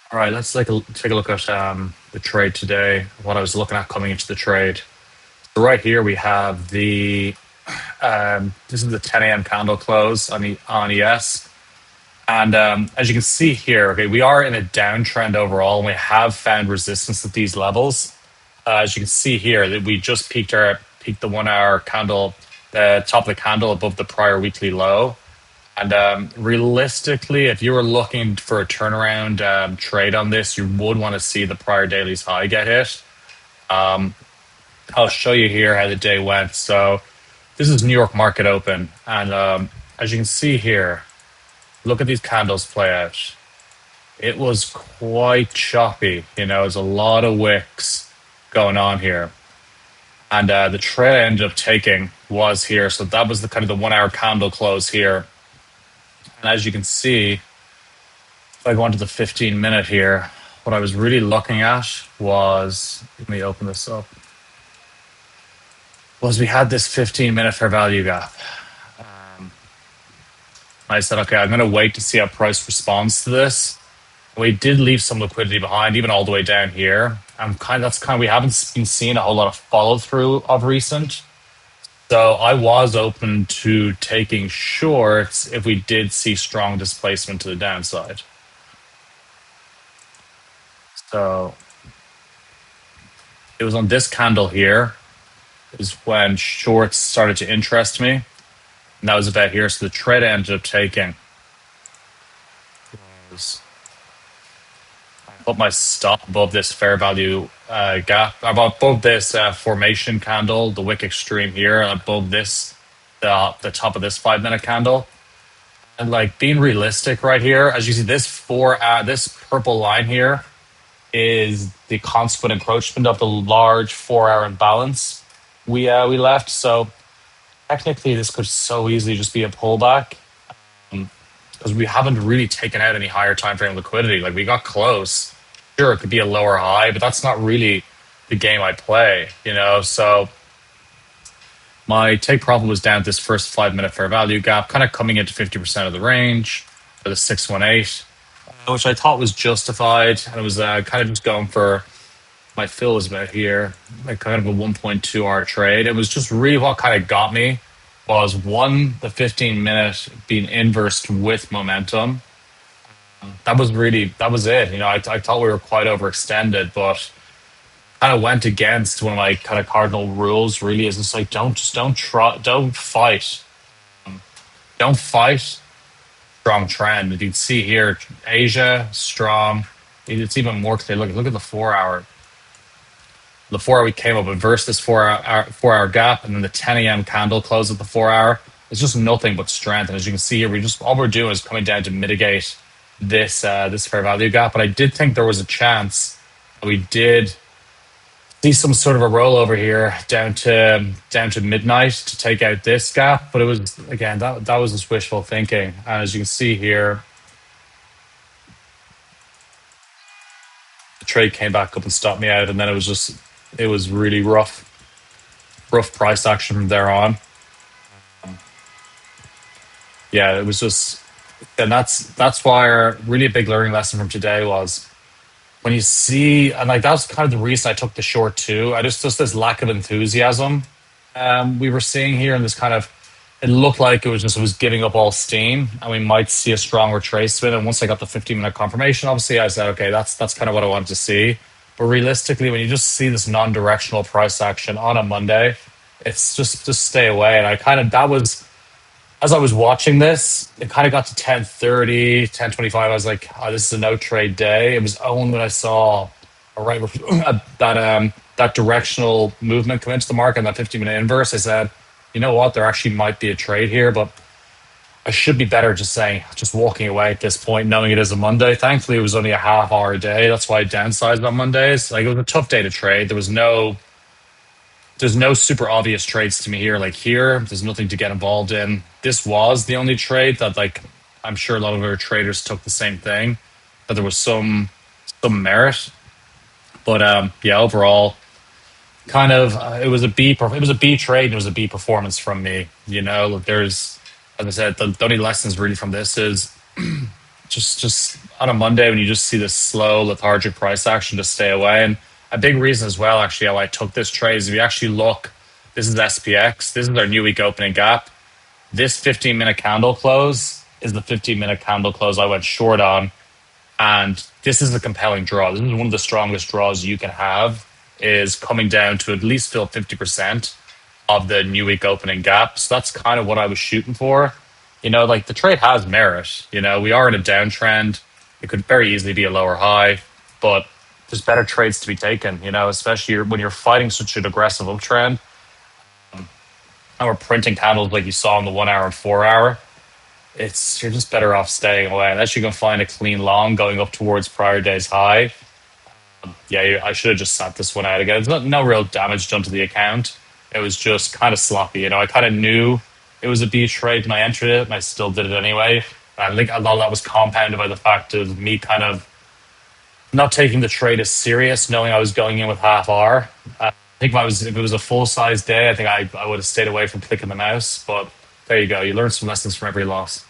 All right, let's take a look at the trade today. What I was looking at coming into the trade. So right here we have the this is the 10 a.m. candle close on ES, and as you can see here, okay, we are in a downtrend overall, and we have found resistance at these levels. As you can see here, that we just peaked the 1 hour candle, the top of the candle above the prior weekly low. And realistically, if you were looking for a turnaround trade on this, you would want to see the prior daily's high get hit. Um, I'll show you here how the day went. So this is New York market open, and as you can see here, look at these candles play out. It was quite choppy. There's a lot of wicks going on here, and the trade I ended up taking was here. So that was the kind of the 1 hour candle close here, and as you can see, if I go on to the 15-minute here, what I was really looking at was, let me open this up, was we had this 15-minute fair value gap. I said, okay, I'm going to wait to see how price responds to this. We did leave some liquidity behind, even all the way down here. We haven't been seeing a whole lot of follow through of recent. So I was open to taking shorts if we did see strong displacement to the downside. So it was on this candle here is when shorts started to interest me. And that was about here. So the trade I ended up taking was, I put my stop above this fair value gap, above this formation candle, the wick extreme here, and above this, the top of this 5-minute candle. And like being realistic right here, as you see, this purple line here is the consequent encroachment of the large 4 hour imbalance we left. So technically, this could so easily just be a pullback because we haven't really taken out any higher time frame liquidity. Like we got close. Sure, it could be a lower high, but that's not really the game I play. So my take profit was down at this first 5-minute fair value gap, kind of coming into 50% of the range for the 618, which I thought was justified. And it was kind of just going for my fill was about here, like kind of a 1.2 hour trade. It was just really what kind of got me was one, the 15-minute being inversed with momentum. That was it. I thought we were quite overextended, but kind of went against one of my kind of cardinal rules. Really, is it's like don't fight, don't fight strong trend. You can see here, Asia strong. It's even more clear. Look at the 4 hour. The 4 hour we came up and this 4 hour gap, and then the 10 a.m. candle close at the 4 hour. It's just nothing but strength. And as you can see here, all we're doing is coming down to mitigate this fair value gap. But I did think there was a chance that we did see some sort of a rollover here down to midnight to take out this gap. But it was, again, that was just wishful thinking. And as you can see here, the trade came back up and stopped me out, and then it was really rough price action from there on. Yeah, it was just, and that's why really a big learning lesson from today was when you see, and like that's kind of the reason I took the short too. I just this lack of enthusiasm we were seeing here, and this kind of, it looked like it was giving up all steam, and we might see a strong retracement. And once I got the 15-minute confirmation, obviously I said, okay, that's kind of what I wanted to see. But realistically, when you just see this non-directional price action on a Monday, it's just stay away. And I kind of, that was, as I was watching this, it kind of got to 10:30, 10:25. I was like, oh, this is a no trade day. It was only when I saw that directional movement come into the market and that 15-minute inverse, I said, you know what, there actually might be a trade here, but I should be better just walking away at this point, knowing it is a Monday. Thankfully, it was only a half hour day. That's why I downsized on Mondays. Like, it was a tough day to trade. There's no super obvious trades to me here. Like here, there's nothing to get involved in. This was the only trade that, like, I'm sure a lot of other traders took the same thing, but there was some merit. But yeah, overall, kind of it was a B trade. And it was a B performance from me. There's, as I said, the only lessons really from this is just on a Monday when you just see this slow lethargic price action, just stay away. And a big reason as well, actually, how I took this trade is if you actually look, this is SPX, this is our new week opening gap. This 15-minute candle close is the 15-minute candle close I went short on, and this is a compelling draw. This is one of the strongest draws you can have. Is coming down to at least fill 50% of the new week opening gap. So that's kind of what I was shooting for. Like the trade has merit. We are in a downtrend. It could very easily be a lower high, but there's better trades to be taken, especially when you're fighting such an aggressive uptrend. And we're printing candles like you saw in the 1 hour and 4 hour. You're just better off staying away unless you can find a clean long going up towards prior day's high. Yeah, I should have just sat this one out again. There's no real damage done to the account. It was just kind of sloppy. I kind of knew it was a B trade when I entered it, and I still did it anyway. I think a lot of that was compounded by the fact of me kind of not taking the trade as serious, knowing I was going in with half R. I think if it was a full size day, I think I would have stayed away from clicking the mouse. But there you go. You learn some lessons from every loss.